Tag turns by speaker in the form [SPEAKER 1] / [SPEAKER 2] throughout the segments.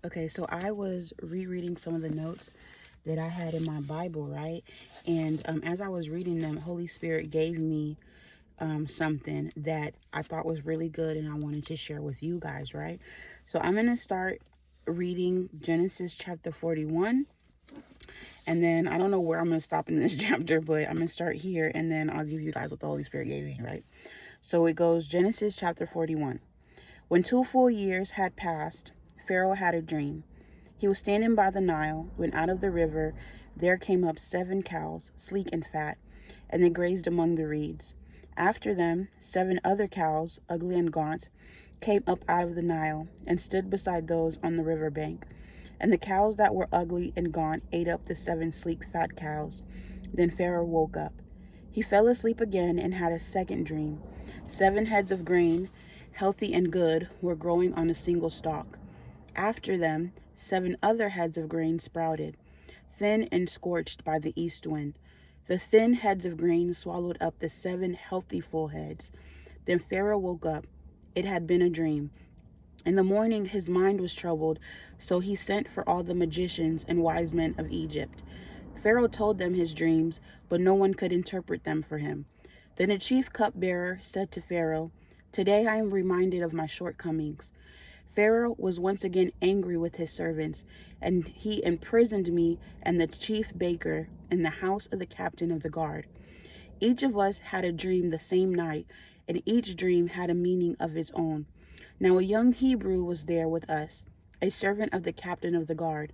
[SPEAKER 1] Okay, so I was rereading some of the notes that I had in my Bible, right? And as I was reading them, Holy Spirit gave me something that I thought was really good and I wanted to share with you guys, right? So I'm going to start reading Genesis chapter 41. And then I don't know where I'm going to stop in this chapter, but I'm going to start here and then I'll give you guys what the Holy Spirit gave me, right? So it goes Genesis chapter 41. When 2 full years had passed, Pharaoh had a dream. He was standing by the Nile when out of the river there came up 7 cows, sleek and fat, and they grazed among the reeds. After them, 7 other cows, ugly and gaunt, came up out of the Nile and stood beside those on the river bank. And the cows that were ugly and gaunt ate up the 7 sleek fat cows. Then Pharaoh woke up. He fell asleep again and had a second dream. 7 heads of grain, healthy and good, were growing on a single stalk. After them, 7 other heads of grain sprouted, thin and scorched by the east wind. The thin heads of grain swallowed up the 7 healthy full heads. Then Pharaoh woke up. It had been a dream. In the morning his mind was troubled, so he sent for all the magicians and wise men of Egypt. Pharaoh told them his dreams, but no one could interpret them for him. Then the chief cupbearer said to Pharaoh, "Today I am reminded of my shortcomings." Pharaoh was once again angry with his servants, and he imprisoned me and the chief baker in the house of the captain of the guard. Each of us had a dream the same night, and each dream had a meaning of its own. Now a young Hebrew was there with us, a servant of the captain of the guard.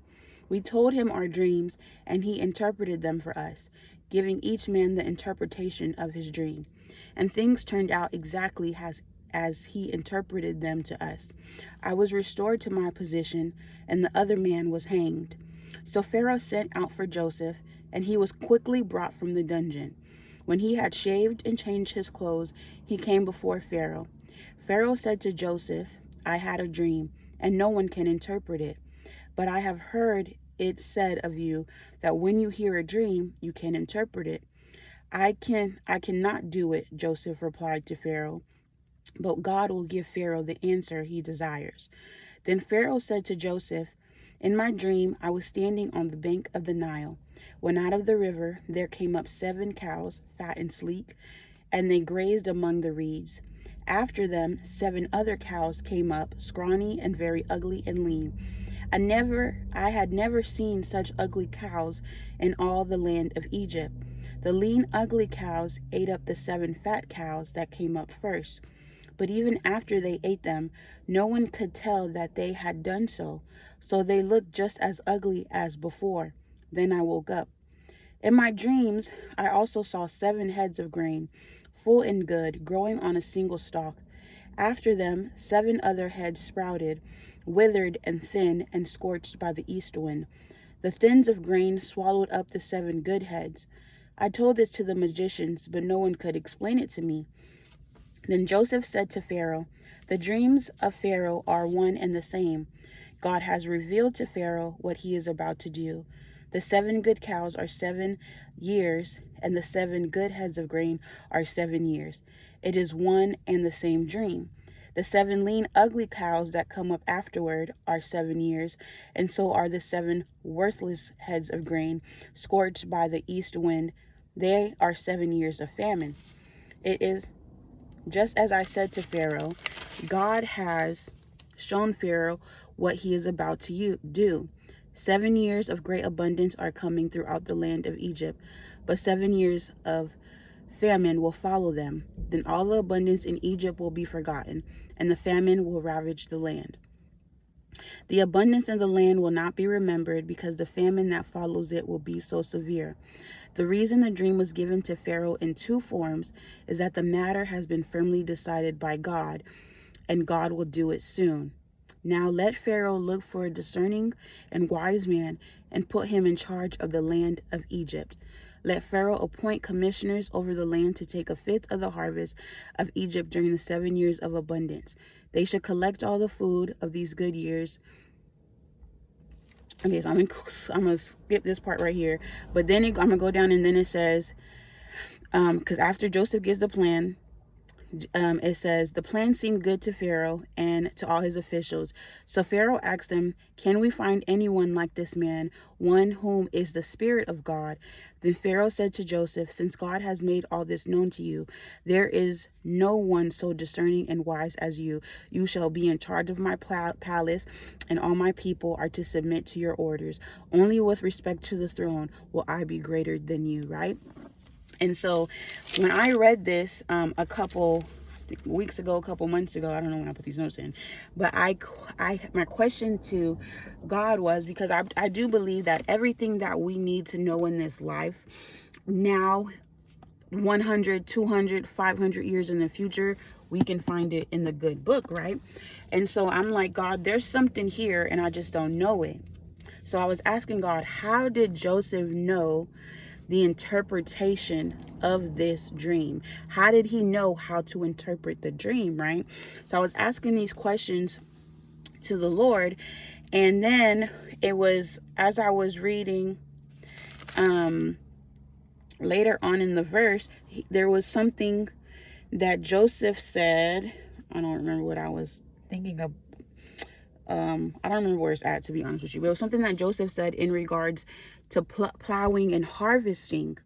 [SPEAKER 1] We told him our dreams, and he interpreted them for us, giving each man the interpretation of his dream. And things turned out exactly as he interpreted them to us. I was restored to my position, and the other man was hanged. So Pharaoh sent out for Joseph, and he was quickly brought from the dungeon. When he had shaved and changed his clothes, he came before Pharaoh. Pharaoh said to Joseph, "I had a dream, and no one can interpret it. But I have heard it said of you that when you hear a dream, you can interpret it." I cannot do it," Joseph replied to Pharaoh, "but God will give Pharaoh the answer he desires." Then Pharaoh said to Joseph, "In my dream I was standing on the bank of the Nile, when out of the river there came up 7 cows, fat and sleek, and they grazed among the reeds. After them 7 other cows came up, scrawny and very ugly and lean. I had never seen such ugly cows in all the land of Egypt. The lean, ugly cows ate up the 7 fat cows that came up first. But even after they ate them, no one could tell that they had done so, so they looked just as ugly as before. Then I woke up. In my dreams, I also saw 7 heads of grain, full and good, growing on a single stalk. After them, 7 other heads sprouted, withered and thin and scorched by the east wind. The thins of grain swallowed up the 7 good heads. I told this to the magicians, but no one could explain it to me. Then Joseph said to Pharaoh, "The dreams of Pharaoh are one and the same. God has revealed to Pharaoh what he is about to do. The 7 good cows are 7 years, and the 7 good heads of grain are 7 years. It is one and the same dream. The 7 lean, ugly cows that come up afterward are 7 years, and so are the 7 worthless heads of grain, scorched by the east wind. They are 7 years of famine. It is just as I said to Pharaoh. God has shown Pharaoh what he is about to do. 7 years of great abundance are coming throughout the land of Egypt, but 7 years of famine will follow them. Then all the abundance in Egypt will be forgotten, and the famine will ravage the land. The abundance in the land will not be remembered, because the famine that follows it will be so severe. The reason the dream was given to Pharaoh in 2 forms is that the matter has been firmly decided by God, and God will do it soon. Now let Pharaoh look for a discerning and wise man and put him in charge of the land of Egypt. Let Pharaoh appoint commissioners over the land to take 1/5 of the harvest of Egypt during the 7 years of abundance. They should collect all the food of these good years. Okay, so I'm gonna skip this part right here, but then I'm gonna go down, and then it says, because after Joseph gives the plan, it says, the plan seemed good to Pharaoh and to all his officials. So Pharaoh asked them, can we find anyone like this man, one whom is the Spirit of God? Then Pharaoh said to Joseph, since God has made all this known to you, there is no one so discerning and wise as you. You shall be in charge of my palace, and all my people are to submit to your orders. Only with respect to the throne will I be greater than you, right? And so when I read this a couple weeks ago, a couple months ago, I don't know when I put these notes in, but my question to God was, because I do believe that everything that we need to know in this life now, 100, 200, 500 years in the future, we can find it in the good book, right? And so I'm like, God, there's something here and I just don't know it. So I was asking God, how did Joseph know the interpretation of this dream? How did he know how to interpret the dream, right? So I was asking these questions to the Lord, and then it was, as I was reading later on in the verse, there was something that Joseph said. I don't remember what I was thinking of. I don't remember where it's at, to be honest with you, but it was something that Joseph said in regards to plowing and harvesting.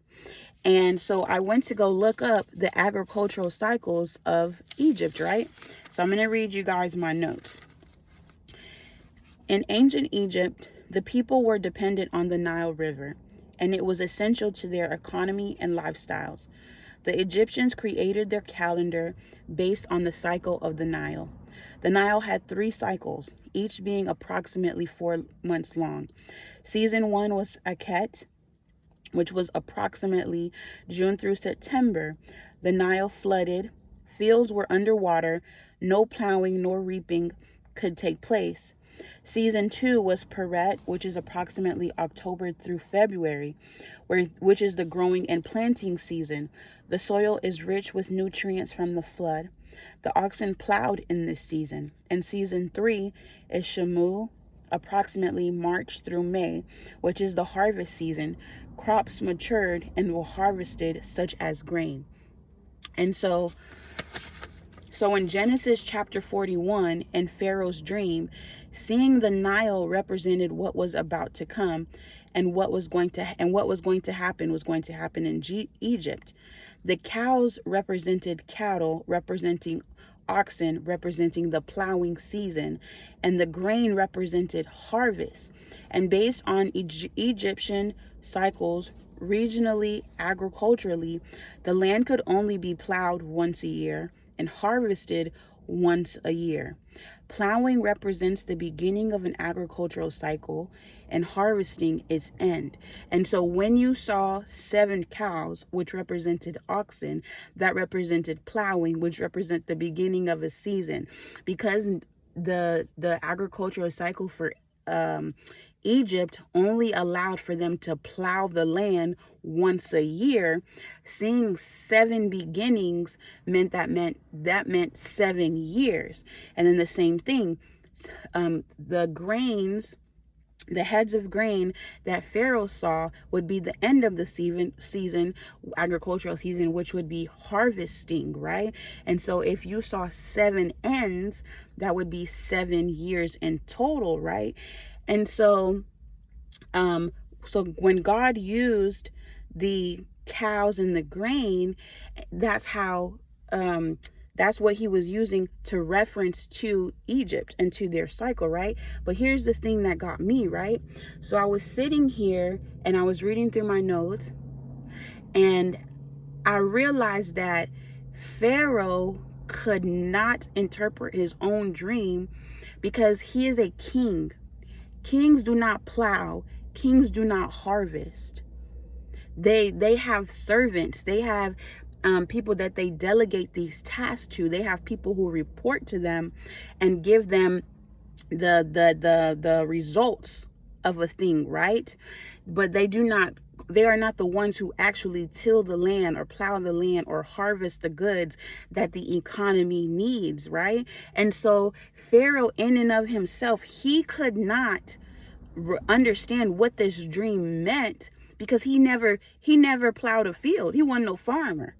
[SPEAKER 1] And so I went to go look up the agricultural cycles of Egypt, right? So I'm going to read you guys my notes. In ancient Egypt, the people were dependent on the Nile River, and it was essential to their economy and lifestyles. The Egyptians created their calendar based on the cycle of the Nile. The Nile had 3 cycles, each being approximately 4 months long. Season 1 was Aket, which was approximately June through September. The Nile flooded, fields were underwater, no plowing nor reaping could take place. Season 2 was Peret, which is approximately October through February, which is the growing and planting season. The soil is rich with nutrients from the flood. The oxen plowed in this season. And season 3 is Shamu, approximately March through May, which is the harvest season. Crops matured and were harvested, such as grain. And so in Genesis chapter 41 and Pharaoh's dream, seeing the Nile represented what was about to come, and what was going to happen in Egypt. The cows represented cattle, representing oxen, representing the plowing season, and the grain represented harvest. And based on Egyptian cycles, regionally, agriculturally, the land could only be plowed once a year and harvested once a year. Plowing represents the beginning of an agricultural cycle and harvesting its end. And so when you saw 7 cows, which represented oxen, that represented plowing, which represent the beginning of a season. Because the agricultural cycle for Egypt only allowed for them to plow the land once a year, seeing 7 beginnings meant 7 years. And then the same thing, the grains, the heads of grain that Pharaoh saw would be the end of the season, agricultural season, which would be harvesting, right? And so if you saw 7 ends, that would be 7 years in total, right? And so when God used the cows and the grain, that's what he was using to reference to Egypt and to their cycle, right? But here's the thing that got me, right? So I was sitting here and I was reading through my notes, and I realized that Pharaoh could not interpret his own dream because he is a king. Kings do not plow. Kings do not harvest. They have servants. They have people that they delegate these tasks to. They have people who report to them and give them the results of a thing, right? But they are not the ones who actually till the land or plow the land or harvest the goods that the economy needs, right? And so Pharaoh, in and of himself, he could not understand what this dream meant because he never plowed a field. He wasn't no farmer.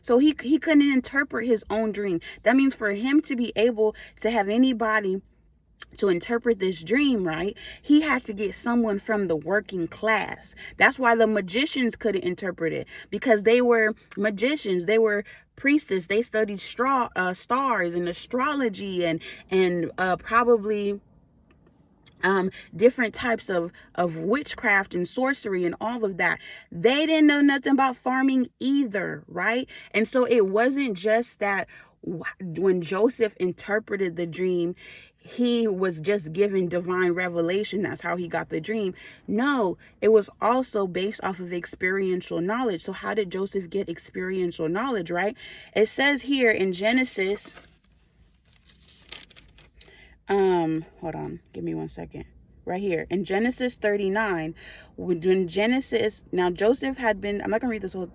[SPEAKER 1] So he couldn't interpret his own dream. That means for him to be able to have anybody to interpret this dream, right, he had to get someone from the working class. That's why the magicians couldn't interpret it, because they were magicians, they were priestess, they studied stars and astrology and probably different types of witchcraft and sorcery and all of that. They didn't know nothing about farming either, right? And so it wasn't just that when Joseph interpreted the dream, he was just given divine revelation. That's how he got the dream. No, it was also based off of experiential knowledge. So how did Joseph get experiential knowledge, right? It says here in Genesis, hold on, give me 1 second. Right here in Genesis 39, when Genesis, now Joseph had been, I'm not gonna read this whole.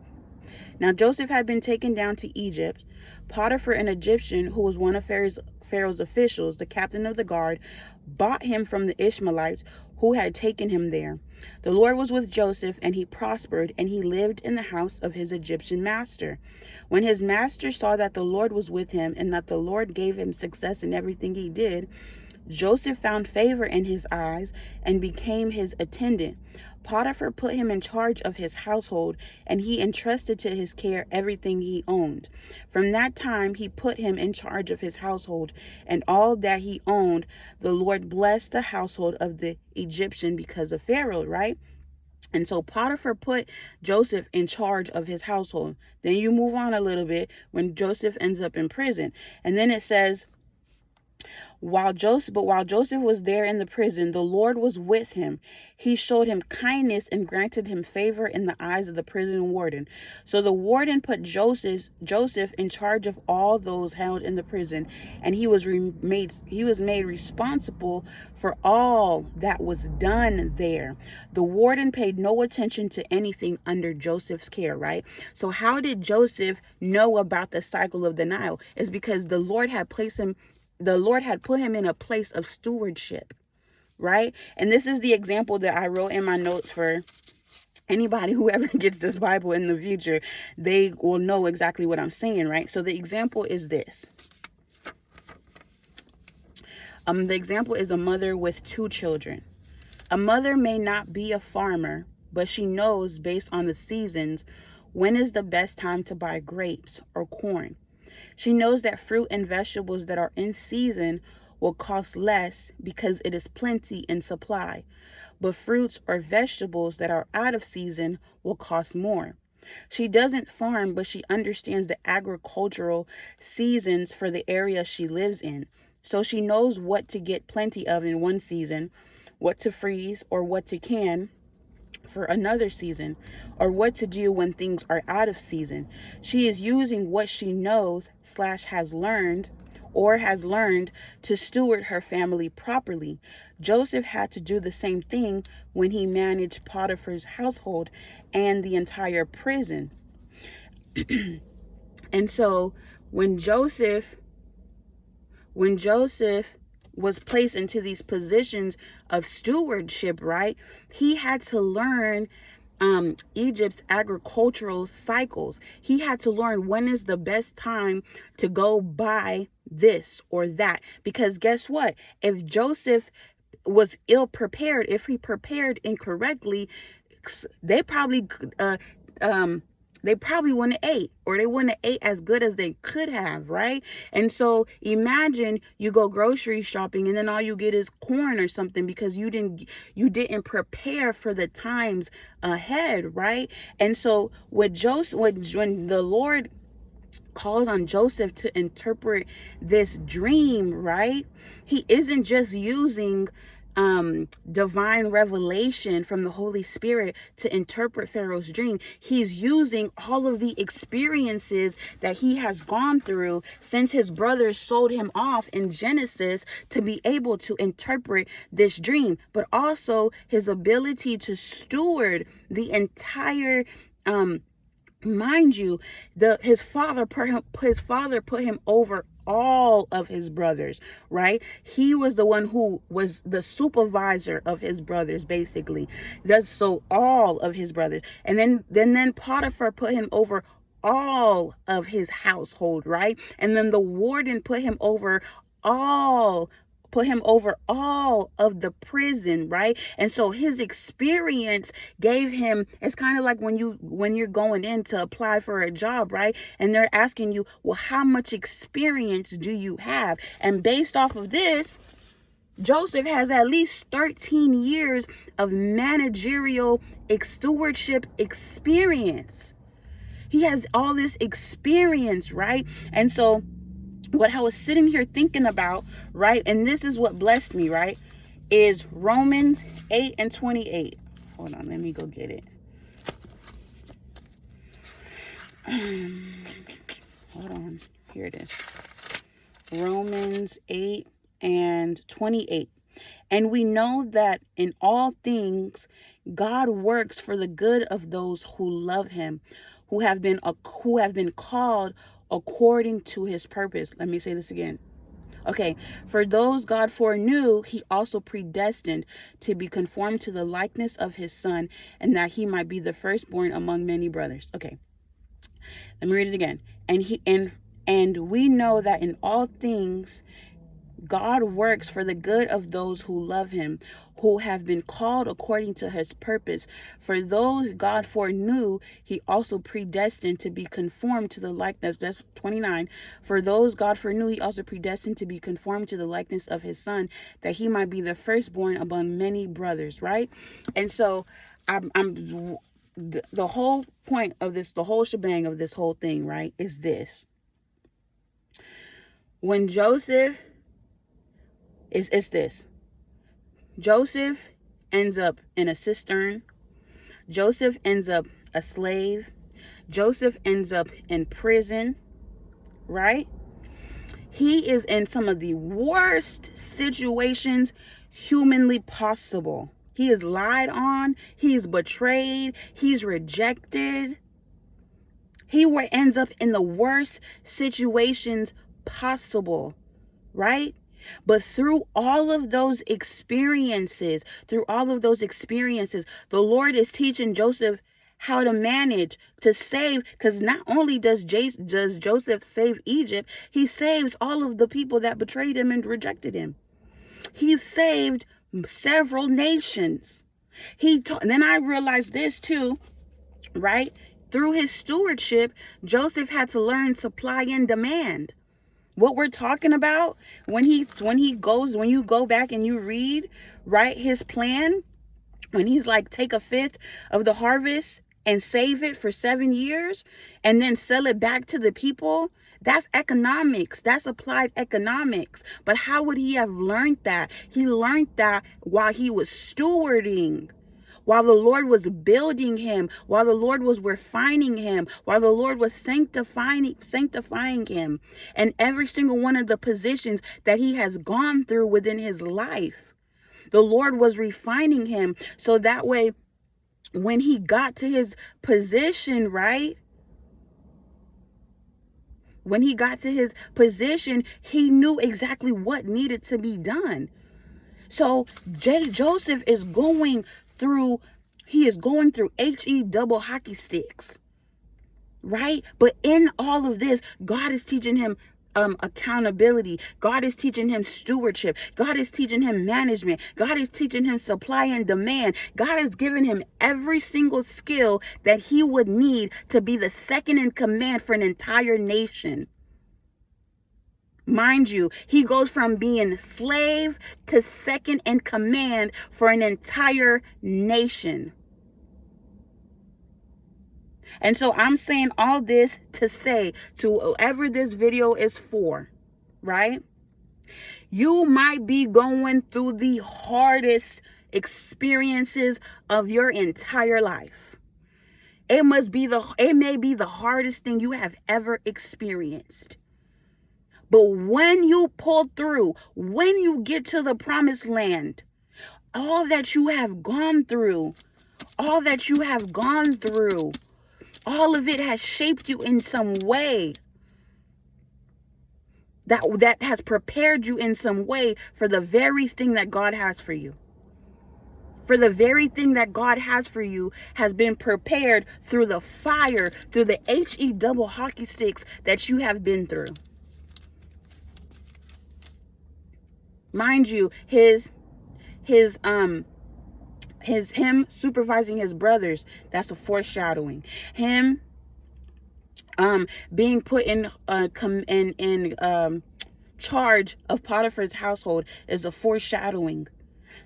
[SPEAKER 1] Now Joseph had been taken down to Egypt. Potiphar, an Egyptian who was one of Pharaoh's officials, the captain of the guard, bought him from the Ishmaelites who had taken him there. The Lord was with Joseph, and he prospered, and he lived in the house of his Egyptian master. When his master saw that the Lord was with him and that the Lord gave him success in everything he did, Joseph found favor in his eyes and became his attendant. Potiphar put him in charge of his household, and he entrusted to his care everything he owned. From that time, he put him in charge of his household and all that he owned. The Lord blessed the household of the Egyptian because of Pharaoh, right? And so Potiphar put Joseph in charge of his household. Then you move on a little bit when Joseph ends up in prison. And then it says, while Joseph was there in the prison, the Lord was with him. He showed him kindness and granted him favor in the eyes of the prison warden. So the warden put Joseph in charge of all those held in the prison, and he was made responsible for all that was done there. The warden paid no attention to anything under Joseph's care, right? So how did Joseph know about the cycle of the Nile? It's because the Lord had put him in a place of stewardship, right? And this is the example that I wrote in my notes for anybody who ever gets this Bible in the future. They will know exactly what I'm saying, right? So the example is this. The example is a mother with 2 children. A mother may not be a farmer, but she knows based on the seasons when is the best time to buy grapes or corn. She knows that fruit and vegetables that are in season will cost less because it is plenty in supply, but fruits or vegetables that are out of season will cost more. She doesn't farm, but she understands the agricultural seasons for the area she lives in. So she knows what to get plenty of in one season, what to freeze or what to can for another season, or what to do when things are out of season. She is using what she knows / has learned to steward her family properly. Joseph had to do the same thing when he managed Potiphar's household and the entire prison. And so when Joseph was placed into these positions of stewardship, right, he had to learn Egypt's agricultural cycles. He had to learn when is the best time to go buy this or that. Because guess what? If Joseph was ill prepared, if he prepared incorrectly, they probably wouldn't have ate, or they wouldn't have ate as good as they could have, right? And so imagine you go grocery shopping and then all you get is corn or something because you didn't prepare for the times ahead, right? And so when the Lord calls on Joseph to interpret this dream, right, he isn't just using divine revelation from the Holy Spirit to interpret Pharaoh's dream. He's using all of the experiences that he has gone through since his brothers sold him off in Genesis to be able to interpret this dream, but also his ability to steward the entire mind you, his father put him over all of his brothers, right? He was the one who was the supervisor of his brothers, basically. So all of his brothers. And then Potiphar put him over all of his household, right? And then the warden put him over all of the prison, right? And so his experience gave him, it's kind of like when you're going in to apply for a job, right? And they're asking you, well, how much experience do you have? And based off of this, Joseph has at least 13 years of managerial stewardship experience. He has all this experience, right? And so what I was sitting here thinking about, right, and this is what blessed me, right, is Romans 8:28. Hold on, let me go get it. Hold on, here it is. Romans 8:28. And we know that in all things, God works for the good of those who love him, who have been called according to his purpose. Let me say this again. Okay, for those God foreknew, he also predestined to be conformed to the likeness of his son, and that he might be the firstborn among many brothers. Okay, let me read it again. And we know that in all things God works for the good of those who love him, who have been called according to his purpose. For those God foreknew, he also predestined to be conformed to the likeness. That's 29. For those God foreknew, he also predestined to be conformed to the likeness of his son, that he might be the firstborn among many brothers, right? And so the whole point of this, the whole shebang of this whole thing, right, is this. When Joseph... It's this. Joseph ends up in a cistern. Joseph ends up a slave. Joseph ends up in prison, right? He is in some of the worst situations humanly possible. He is lied on. He's betrayed. He's rejected. He ends up in the worst situations possible, right? But through all of those experiences, the Lord is teaching Joseph how to manage, to save, because not only does Joseph save Egypt, he saves all of the people that betrayed him and rejected him. He saved several nations. Then I realized this too, right? Through his stewardship, Joseph had to learn supply and demand. What we're talking about when you go back and you read, right, his plan, when he's like, take a fifth of the harvest and save it for 7 years and then sell it back to the people. That's economics. That's applied economics. But how would he have learned that? He learned that while he was stewarding, while the Lord was building him, while the Lord was refining him, while the Lord was sanctifying him, and every single one of the positions that he has gone through within his life, the Lord was refining him. So that way, when he got to his position, right? When he got to his position, he knew exactly what needed to be done. So Joseph is going through HE double hockey sticks, right? But in all of this, God is teaching him accountability. God is teaching him stewardship. God is teaching him management. God is teaching him supply and demand. God has given him every single skill that he would need to be the second in command for an entire nation. Mind you, he goes from being slave to second in command for an entire nation. And so I'm saying all this to say to whoever this video is for, right? You might be going through the hardest experiences of your entire life. It may be the hardest thing you have ever experienced. But when you pull through, when you get to the promised land, all that you have gone through, all of it has shaped you in some way. That has prepared you in some way for the very thing that God has for you. For the very thing that God has for you has been prepared through the fire, through the HE double hockey sticks that you have been through. Mind you, him supervising his brothers, that's a foreshadowing. Him being put in charge of Potiphar's household is a foreshadowing.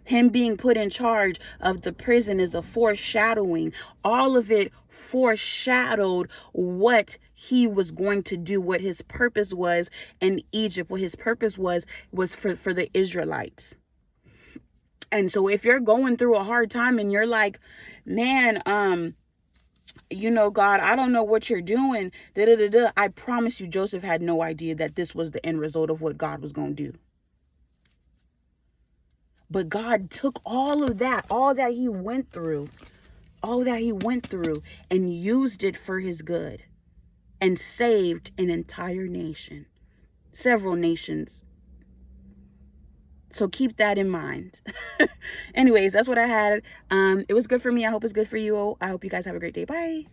[SPEAKER 1] Him being put in charge of the prison is a foreshadowing. All of it foreshadowed what he was going to do, what his purpose was in Egypt, what his purpose was for the Israelites. And so if you're going through a hard time and you're like, man, God, I don't know what you're doing. I promise you, Joseph had no idea that this was the end result of what God was going to do. But God took all that he went through, and used it for his good and saved an entire nation, several nations. So keep that in mind. Anyways, that's what I had. It was good for me. I hope it's good for you. I hope you guys have a great day. Bye.